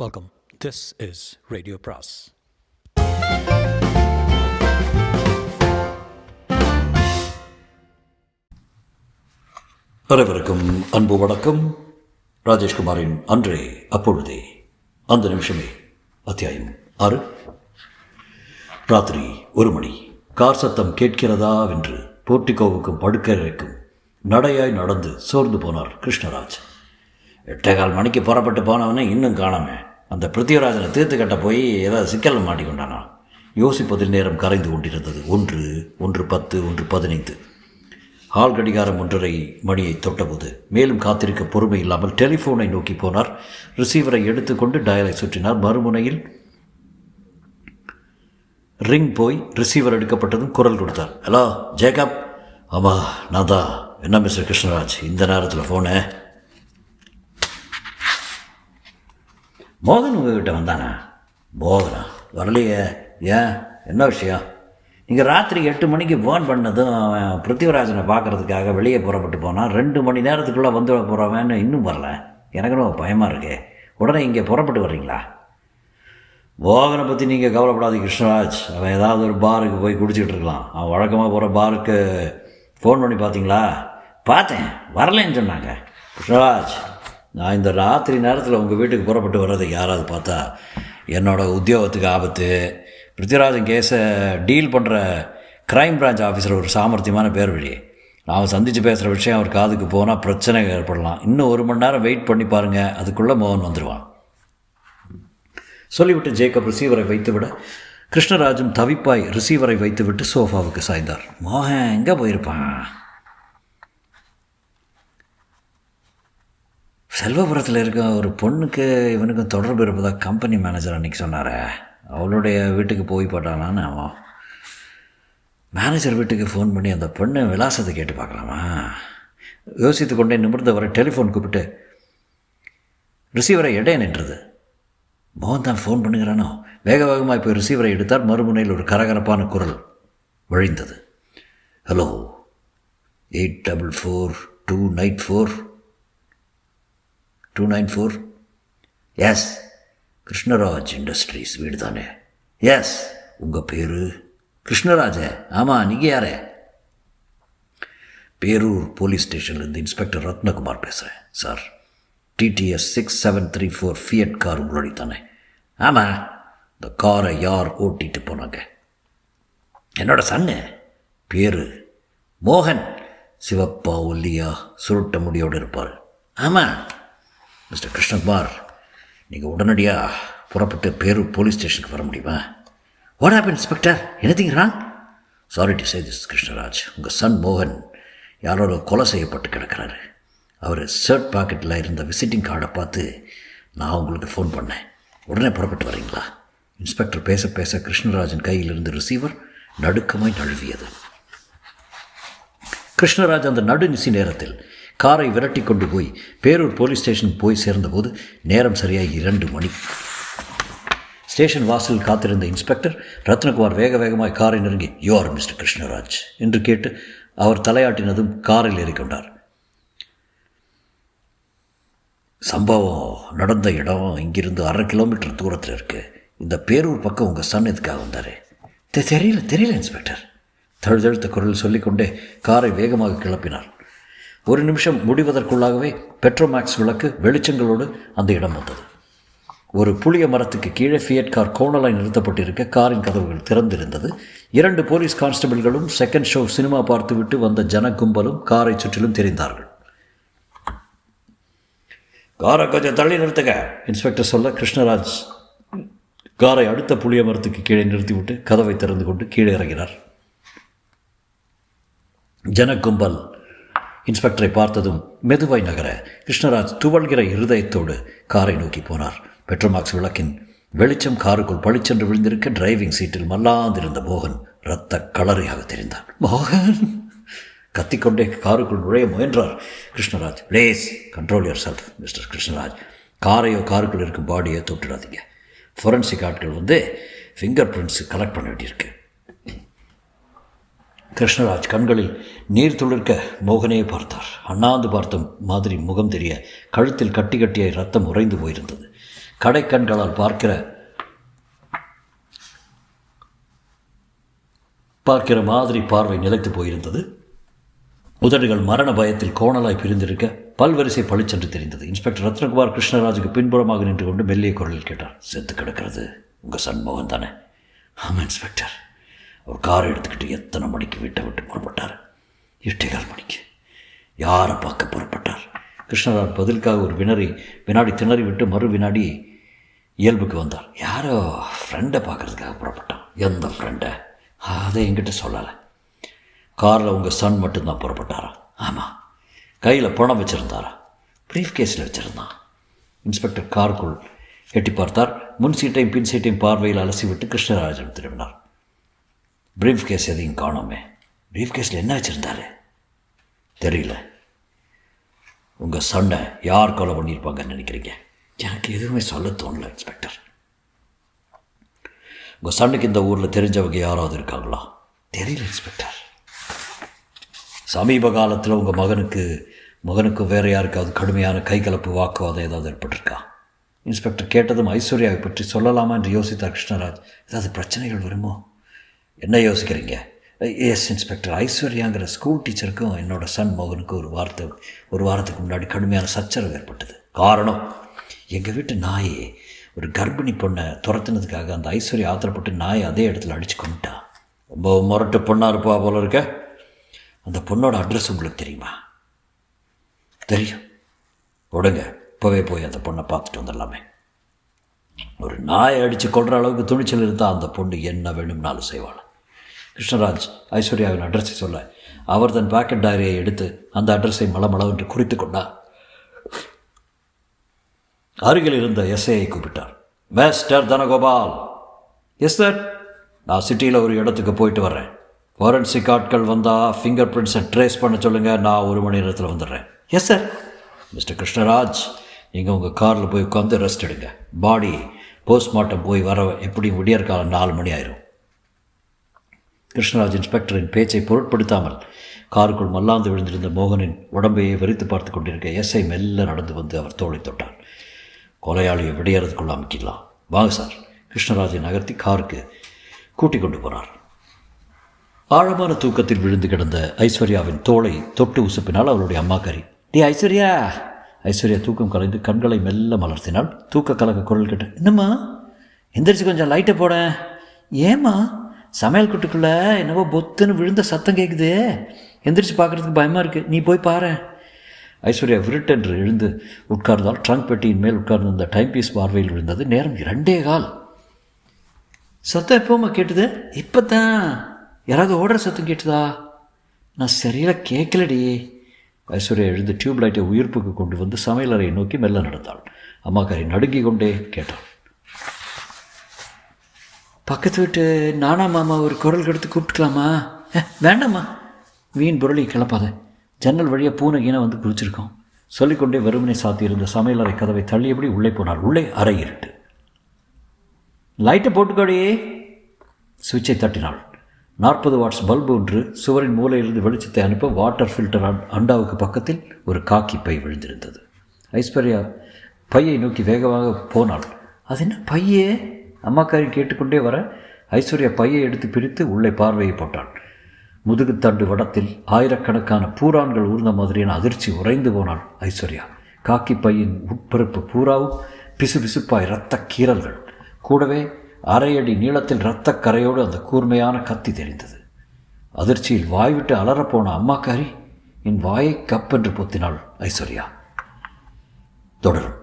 Welcome. This is Radio Pras. அனைவருக்கும் அன்பு வணக்கம். ராஜேஷ்குமாரின் அன்றே அப்பொழுதே அந்த நிமிஷமே அத்தியாயம் 6. ராத்திரி 1 மணி. கார் சத்தம் கேட்கிறதா வென்று போர்ட்டிகோவுக்கும் படுக்கறைக்கும் நடையாய் நடந்து சோர்ந்து போனார் கிருஷ்ணராஜ். 8:15 மணிக்கு புறப்பட்டு போனவனே இன்னும் காணாம. அந்த பிருத்திவிராஜனை தீர்த்து கட்ட போய் ஏதாவது சிக்கல் மாட்டிக்கொண்டானா? யோசிப்பதில் நேரம் கரைந்து கொண்டிருந்தது. 1:10 1:15. ஹால் கடிகாரம் 1:30 மணியை தொட்டபோது மேலும் காத்திருக்க பொறுமை இல்லாமல் டெலிஃபோனை நோக்கி போனார். ரிசீவரை எடுத்துக்கொண்டு டயலை சுற்றினார். மறுமுனையில் ரிங் போய் ரிசீவர் எடுக்கப்பட்டதும் குரல் கொடுத்தார். Hello Jacob. ஆமாம் நான் தான். என்ன மிஸ்டர் கிருஷ்ணராஜ் இந்த நேரத்தில் ஃபோனு? மோகன் உங்ககிட்ட வந்தானா? மோகனா வரலையே. ஏன், என்ன விஷயம்? நீங்கள் ராத்திரி 8 மணிக்கு ஃபோன் பண்ணதும் அவன் பிருத்திவிராஜனை பார்க்குறதுக்காக வெளியே புறப்பட்டு போனான். 2 மணி நேரத்துக்குள்ளே வந்து போகிறவன்னு இன்னும் வரல. எனக்குன்னு பயமாக இருக்கு. உடனே இங்கே புறப்பட்டு வர்றீங்களா? மோகனை பற்றி நீங்கள் கவலைப்படாதீங்க கிருஷ்ணராஜ். அவன் ஏதாவது ஒரு பாருக்கு போய் குடிச்சிக்கிட்டு இருக்கலாம். அவன் வழக்கமாக போகிற பாருக்கு ஃபோன் பண்ணி பார்த்தீங்களா? பார்த்தேன், வரலன்னு சொன்னாங்க. கிருஷ்ணராஜ், நான் இந்த ராத்திரி நேரத்தில் உங்கள் வீட்டுக்கு புறப்பட்டு வர்றதை யாராவது பார்த்தா என்னோடய உத்தியோகத்துக்கு ஆபத்து. பிருத்திவிராஜன் கேஸை டீல் பண்ணுற க்ரைம் பிரான்ச் ஆஃபீஸர் ஒரு சாமர்த்தியமான பேர் வழி. அவன் சந்தித்து பேசுகிற விஷயம் அவர் காதுக்கு போனால் பிரச்சனை ஏற்படலாம். இன்னும் 1 மணி நேரம் வெயிட் பண்ணி பாருங்கள், அதுக்குள்ளே மோகன் வந்துடுவான் சொல்லிவிட்டு ஜேக்கப் ரிசீவரை வைத்துவிட கிருஷ்ணராஜும் தவிப்பாய் ரிசீவரை வைத்துவிட்டு சோஃபாவுக்கு சாய்ந்தார். மோகன் எங்கே போயிருப்பான்? செல்வபுரத்தில் இருக்க ஒரு பொண்ணுக்கு இவனுக்கும் தொடர்பு இருப்பதாக கம்பெனி மேனேஜர் அன்றைக்கி சொன்னார். அவளுடைய வீட்டுக்கு போய் போட்டானான்னு. அவன் மேனேஜர் வீட்டுக்கு ஃபோன் பண்ணி அந்த பொண்ணு விலாசத்தை கேட்டு பார்க்கலாமா? யோசித்து கொண்டே நிமிர்ந்தவரை டெலிஃபோன் கூப்பிட்டு ரிசீவரை இடைய நின்றது. மோகன் தான் ஃபோன் பண்ணுகிறானோ? வேக வேகமாக இப்போ ரிசீவரை எடுத்தார். மறுமுனையில் ஒரு கரகரப்பான குரல் வழிந்தது. ஹலோ, 844 294. எஸ், கிருஷ்ணராஜ் இண்டஸ்ட்ரீஸ் வீடு தானே? எஸ். உங்கள் பேர்? கிருஷ்ணராஜ. ஆமாம், நீங்கள் யார்? பேரூர் போலீஸ் ஸ்டேஷன்லேருந்து இன்ஸ்பெக்டர் ரத்னகுமார் பேசுகிறேன் சார். டிடிஎஸ் 6734 ஃபியட் கார் உங்களுடைய தானே? ஆமாம். இந்த காரை யார் ஓட்டிகிட்டு போனாங்க? என்னோடய சன்னு. பேர் மோகன். சிவப்பா ஒல்லியா சுருட்ட முடியோடு இருப்பார்? ஆமாம். மிஸ்டர் கிருஷ்ணகுமார், நீங்கள் உடனடியாக புறப்பட்டு பேரூர் போலீஸ் ஸ்டேஷனுக்கு வர முடியுமா? What happen inspector? Anything wrong? Sorry to say this Krishnaraj, உங்கள் சன் மோகன் யாரோட கொலை செய்யப்பட்டு கிடக்கிறாரு. அவர் ஷர்ட் பாக்கெட்டில் இருந்த விசிட்டிங் கார்டை பார்த்து நான் உங்களுக்கு ஃபோன் பண்ணேன். உடனே புறப்பட்டு வரீங்களா? இன்ஸ்பெக்டர் பேச பேச கிருஷ்ணராஜன் கையிலிருந்து ரிசீவர் நடுக்கமாய் நழுவியது. கிருஷ்ணராஜ் அந்த நடுநிசி நேரத்தில் காரை விரட்டி கொண்டு போய் பேரூர் போலீஸ் ஸ்டேஷன் போய் சேர்ந்தபோது நேரம் சரியாக 2 மணி. ஸ்டேஷன் வாசலில் காத்திருந்த இன்ஸ்பெக்டர் ரத்னகுமார் வேக வேகமாய் காரை நெருங்கி யூ ஆர் மிஸ்டர் கிருஷ்ணராஜ் என்று கேட்டு அவர் தலையாட்டினதும் காரில் ஏறிக்கொண்டார். சம்பவம் நடந்த இடம் இங்கிருந்து 1/2 கிலோமீட்டர் தூரத்தில் இருக்குது. இந்த பேரூர் பக்கம் உங்கள் சன் எதுக்காக வந்தார்? தெரியல இன்ஸ்பெக்டர். தழுதழுத்த குரல் சொல்லிக்கொண்டே காரை வேகமாக கிளப்பினார். 1 நிமிஷம் முடிவதற்குள்ளாகவே பெட்ரோமேக்ஸ் விளக்கு வெளிச்சங்களோடு அந்த இடம் வந்தது. ஒரு புளிய மரத்துக்கு கீழே ஃபியட் கார் கோணலாய் நிறுத்தப்பட்டிருக்க காரின் கதவுகள் திறந்திருந்தது. 2 போலீஸ் கான்ஸ்டபிள்களும் செகண்ட் ஷோ சினிமா பார்த்துவிட்டு வந்த ஜன கும்பலும் காரை சுற்றிலும் தெரிந்தார்கள். காரை கொஞ்சம் தள்ளி நிறுத்துங்க இன்ஸ்பெக்டர் சொல்ல கிருஷ்ணராஜ் காரை அடுத்த புளிய மரத்துக்கு கீழே நிறுத்திவிட்டு கதவை திறந்து கொண்டு கீழே இறங்கினார். ஜனக்கும்பல் இன்ஸ்பெக்டரை பார்த்ததும் மெதுவாய் நகர கிருஷ்ணராஜ் துவள்கிற இருதயத்தோடு காரை நோக்கி போனார். பெட்ரோமாக்ஸ் விளக்கின் வெளிச்சம் காருக்குள் பளிச்சென்று விழுந்திருக்க டிரைவிங் சீட்டில் மல்லாந்திருந்த மோகன் இரத்த களரியாக தெரிந்தான். மோகன் கத்திக்கொண்டே காருக்குள் நுழைய முயன்றார் Krishnaraj. Please control yourself mister Krishnaraj. காரையோ காருக்குள் இருக்கும் பாடியோ தொட்டுடாதீங்க. ஃபொரன்சிக் ஆட்கள் வந்து ஃபிங்கர் பிரிண்ட்ஸ் கலெக்ட் பண்ண வேண்டியிருக்கு. கிருஷ்ணராஜ் கண்களில் நீர் துளிர்க்க மோகனையே பார்த்தார். அண்ணாந்து பார்த்த மாதிரி முகம் தெரிய கழுத்தில் கட்டி கட்டியாய் ரத்தம் உறைந்து போயிருந்தது. கடைக்கண்களால் பார்க்கிற மாதிரி பார்வை நிலைத்து போயிருந்தது. உதடுகள் மரண பயத்தில் கோணலாய் பிரிந்திருக்க பல்வரிசை பளிச்சென்று தெரிந்தது. இன்ஸ்பெக்டர் ரத்னகுமார் கிருஷ்ணராஜுக்கு பின்புறமாக நின்று கொண்டு மெல்லிய குரலில் கேட்டார். செத்து கிடக்கிறது உங்கள் சண்முகம் தானே? ஆமாம் இன்ஸ்பெக்டர். அவர் காரை எடுத்துக்கிட்டு எத்தனை மணிக்கு வீட்டை விட்டு புறப்பட்டார்? 8:15 மணிக்கு. யாரை பார்க்க புறப்பட்டார்? கிருஷ்ணராஜ் பதிலுக்காக ஒரு வினாடி திணறி விட்டு மறு வினாடி இயல்புக்கு வந்தார். யாரோ ஃப்ரெண்டை பார்க்கறதுக்காக புறப்பட்டான். எந்த ஃப்ரெண்டை? அதை என்கிட்ட சொல்லலை. காரில் உங்கள் சன் மட்டும்தான் புறப்பட்டாரா? ஆமாம். கையில் பணம் வச்சுருந்தாரா? ப்ரீஃப் கேஸில் வச்சுருந்தான். இன்ஸ்பெக்டர் காருக்குள் எட்டி பார்த்தார். முன் சீட்டையும் பின் சீட்டையும் பார்வையில் அலசி விட்டு கிருஷ்ணராஜன் திரும்பினார். ப்ரீஃப் கேஸ் எதையும் காணோமே. ப்ரீஃப் கேஸில் என்ன வச்சுருந்தாரு? தெரியல. உங்கள் சன்னை யார் கொலை பண்ணியிருப்பாங்கன்னு நினைக்கிறீங்க? எனக்கு எதுவுமே சொல்ல தோணல இன்ஸ்பெக்டர். உங்கள் சன்னுக்கு இந்த ஊரில் தெரிஞ்சவங்க யாராவது இருக்காங்களா? தெரியல இன்ஸ்பெக்டர். சமீப காலத்தில் உங்கள் மகனுக்கு வேறு யாருக்காவது கடுமையான கைகலப்பு வாக்குவாதம் ஏதாவது ஏற்பட்டிருக்கா? இன்ஸ்பெக்டர் கேட்டதும் ஐஸ்வர்யாவை பற்றி சொல்லலாமா என்று யோசித்தார் கிருஷ்ணராஜ். ஏதாவது பிரச்சனைகள் வருமோ? என்ன யோசிக்கிறீங்க? எஸ் இன்ஸ்பெக்டர், ஐஸ்வர்யாங்கிற ஸ்கூல் டீச்சருக்கும் என்னோட சன் மோகனுக்கும் ஒரு வாரத்துக்கு முன்னாடி கடுமையான சச்சரவு ஏற்பட்டது. காரணம், எங்கள் வீட்டு நாயை ஒரு கர்ப்பிணி பொண்ணை துரத்துனதுக்காக அந்த ஐஸ்வர்யா ஆத்திரப்பட்டு நாயை அதே இடத்துல அடித்து கொண்டுட்டா. ரொம்ப முரட்டு பொண்ணாக இருப்பா போல இருக்க. அந்த பொண்ணோட அட்ரஸ் உங்களுக்கு தெரியுமா? தெரியும். உடங்க இப்போவே போய் அந்த பொண்ணை பார்த்துட்டு வந்துடலாமே. ஒரு நாயை அடித்து கொள்கிற அளவுக்கு துணிச்சல் இருந்தால் அந்த பொண்ணு என்ன வேணும்னாலும் செய்வாள். கிருஷ்ணராஜ் ஐஸ்வர்யாவின் அட்ரஸை சொல்ல அவர் தன் பாக்கெட் டைரியை எடுத்து அந்த அட்ரஸை மளமளவென்று குறித்து கொண்டார். அருகில் இருந்த எஸ்ஐயை கூப்பிட்டார். மிஸ்டர் தனகோபால். Yes sir. நான் சிட்டியில் ஒரு இடத்துக்கு போயிட்டு வர்றேன். ஃபாரன்சிக் ஆட்கள் வந்தால் ஃபிங்கர் பிரிண்ட்ஸை ட்ரேஸ் பண்ண சொல்லுங்கள். நான் 1 மணி நேரத்தில் வந்துடுறேன். Yes sir. மிஸ்டர் கிருஷ்ணராஜ், நீங்கள் உங்கள் காரில் போய் உட்காந்து ரெஸ்ட் எடுங்க. பாடி போஸ்ட்மார்ட்டம் போய் வர எப்படியும் விடியற்காலம் 4 மணி ஆயிரும். கிருஷ்ணராஜ் இன்ஸ்பெக்டரின் பேச்சை பொருட்படுத்தாமல் காருக்குள் மல்லாந்து விழுந்திருந்த மோகனின் உடம்பையை வெறித்து பார்த்து கொண்டிருக்க எஸ்ஐ மெல்ல நடந்து வந்து அவர் தோளை தொட்டார். கொலையாளியை விடையறதுக்குள்ள அமைக்கலாம். வாங்க சார். கிருஷ்ணராஜை நகர்த்தி காருக்கு கூட்டிக் கொண்டு போனார். ஆழமான தூக்கத்தில் விழுந்து கிடந்த ஐஸ்வர்யாவின் தோளை தொட்டு உசுப்பினால் அவளுடைய அம்மாக்காரி. ஐஸ்வர்யா. ஐஸ்வர்யா தூக்கம் கலைந்து கண்களை மெல்ல மலர்த்தினாள். தூக்க கலக்க குரல் கேட்ட. என்னம்மா, எந்திரிச்சு கொஞ்சம் லைட்டை போட. ஏம்மா, சமையல் கூட்டுக்குள்ளே என்னவோ பொத்துன்னு விழுந்த சத்தம் கேட்குது. எந்திரிச்சு பார்க்குறதுக்கு பயமாக இருக்குது. நீ போய் பாரு. ஐஸ்வர்யா விருட்டென்று எழுந்து உட்கார்ந்தால். ட்ரங்க் பெட்டியின் மேல் உட்கார்ந்திருந்த டைம் பீஸ் பார்வையில் விழுந்தது. நேரம் 2:15. சத்தம் எப்போம்மா கேட்டுது? இப்போ தான். யாராவது ஓடுற சத்தம் கேட்டுதா? நான் சரியாக கேட்கலடி. ஐஸ்வர்யா எழுந்து டியூப் லைட்டை உயிர்ப்புக்கு கொண்டு வந்து சமையல் அறையை நோக்கி மெல்ல நடந்தாள். அம்மாக்காரி நடுங்கி கொண்டே கேட்டாள். பக்கத்து வீட்டு நானா மாமா ஒரு குரல் கெடுத்து கூப்பிட்டுக்கலாமா? வேண்டாம்மா, வீண் புரளி கிளப்பாத. ஜன்னல் வழியாக பூனை கீனை வந்து குளிச்சிருக்கோம். சொல்லிக்கொண்டே வெறுமனை சாத்தியிருந்த சமையலறை கதவை தள்ளியபடி உள்ளே போனார். உள்ளே அறை இருட்டு. லைட்டை போட்டுக்கோடியே. சுவிட்சை தட்டினாள். 40 வாட்ஸ் பல்பு ஒன்று சுவரின் மூலையிலிருந்து வெளிச்சத்தை அனுப்ப வாட்டர் ஃபில்டர் அண்டாவுக்கு பக்கத்தில் ஒரு காக்கி பை விழுந்திருந்தது. ஐஸ்வர்யா பையை நோக்கி வேகமாக போனாள். அது என்ன பையே? அம்மாக்காரி கேட்டுக்கொண்டே வர ஐஸ்வர்யா பையை எடுத்து பிரித்து உள்ளே பார்வையை போட்டாள். முதுகுத்தண்டு வடத்தில் ஆயிரக்கணக்கான பூரான்கள் ஊர்ந்த மாதிரியான அதிர்ச்சி உறைந்து போனாள் ஐஸ்வர்யா. காக்கி பையின் உட்பரப்பு பூராவும் பிசுபிசுப்பாய் இரத்த கீறல்கள். கூடவே 1/2 அடி நீளத்தில் இரத்த கரையோடு அந்த கூர்மையான கத்தி தெரிந்தது. அதிர்ச்சியில் வாய்விட்டு அலறப்போன அம்மாக்காரி என் வாயை கப்பென்று பொத்தினாள் ஐஸ்வர்யா. தொடரும்.